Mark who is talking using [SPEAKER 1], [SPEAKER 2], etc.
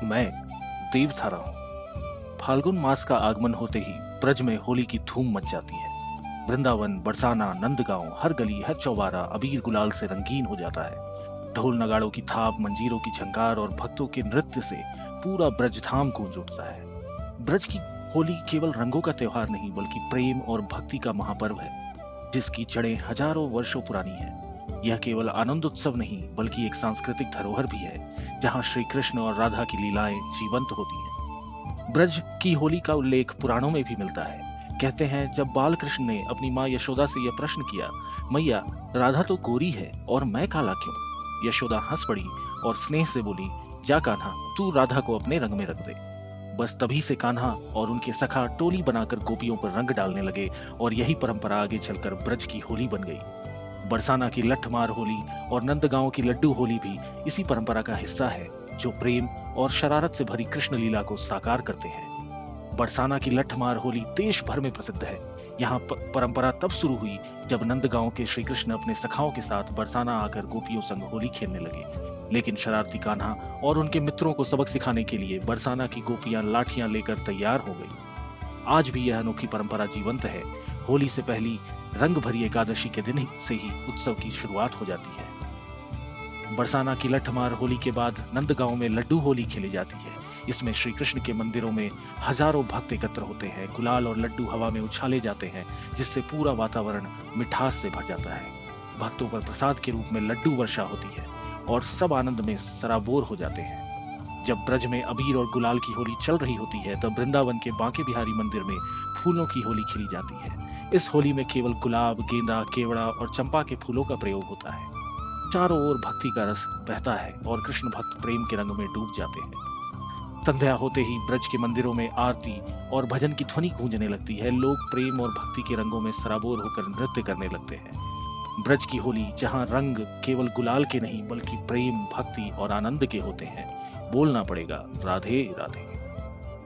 [SPEAKER 1] मैं देव था रहा हूँ। फाल्गुन मास का आगमन होते ही ब्रज में होली की धूम मच जाती है। वृंदावन, बरसाना, नंदगांव, हर गली, हर चौबारा अबीर गुलाल से रंगीन हो जाता है। ढोल नगाड़ों की थाप, मंजीरों की झंकार और भक्तों के नृत्य से पूरा ब्रज धाम गूंज उठता है। ब्रज की होली केवल रंगों का त्योहार नहीं बल्कि प्रेम और भक्ति का महापर्व है, जिसकी जड़ें हजारों वर्षों पुरानी है। यह केवल आनंद उत्सव नहीं बल्कि एक सांस्कृतिक धरोहर भी है, जहां श्री कृष्ण और राधा की लीलाएं जीवंत होती हैं। ब्रज की होली का उल्लेख पुराणों में भी मिलता है। कहते हैं जब बाल कृष्ण ने अपनी माँ यशोदा से यह प्रश्न किया, मैया राधा तो गोरी है और मैं काला क्यों? यशोदा हंस पड़ी और स्नेह से बोली, जा कान्हा, तू राधा को अपने रंग में रख दे। बस तभी से कान्हा और उनके सखा टोली बनाकर गोपियों पर रंग डालने लगे और यही परंपरा आगे चलकर ब्रज की होली बन गई। बरसाना की लठमार होली और नंदगांव की लड्डू होली भी इसी परंपरा का हिस्सा है, जो प्रेम और शरारत से भरी कृष्ण लीला को साकार करते हैं। बरसाना की लठमार होली देश भर में प्रसिद्ध है। यहाँ परंपरा तब शुरू हुई जब नंदगांव के श्री कृष्ण अपने सखाओं के साथ बरसाना आकर गोपियों संग होली खेलने लगे। लेकिन शरारती कान्हा और उनके मित्रों को सबक सिखाने के लिए बरसाना की गोपियां लाठियां लेकर तैयार हो गई। आज भी यह अनोखी परंपरा जीवंत है। होली से पहली रंग भरी एकादशी के दिन से ही उत्सव की शुरुआत हो जाती है। बरसाना की लठमार होली के बाद नंदगांव में लड्डू होली खेली जाती है। इसमें श्री कृष्ण के मंदिरों में हजारों भक्त एकत्र होते हैं। गुलाल और लड्डू हवा में उछाले जाते हैं, जिससे पूरा वातावरण मिठास से भर जाता है। भक्तों पर प्रसाद के रूप में लड्डू वर्षा होती है और सब आनंद में सराबोर हो जाते हैं। जब ब्रज में अबीर और गुलाल की होली चल रही होती है, तब वृंदावन के बांके बिहारी मंदिर में फूलों की होली खिली जाती है। इस होली में केवल गुलाब, गेंदा, केवड़ा और चंपा के फूलों का प्रयोग होता है। चारों ओर भक्ति का रस बहता है और कृष्ण भक्त प्रेम के रंग में डूब जाते हैं। संध्या होते ही ब्रज के मंदिरों में आरती और भजन की ध्वनि गूंजने लगती है। लोग प्रेम और भक्ति के रंगों में सराबोर होकर नृत्य करने लगते हैं। ब्रज की होली, जहां रंग केवल गुलाल के नहीं बल्कि प्रेम, भक्ति और आनंद के होते हैं। बोलना पड़ेगा, राधे राधे।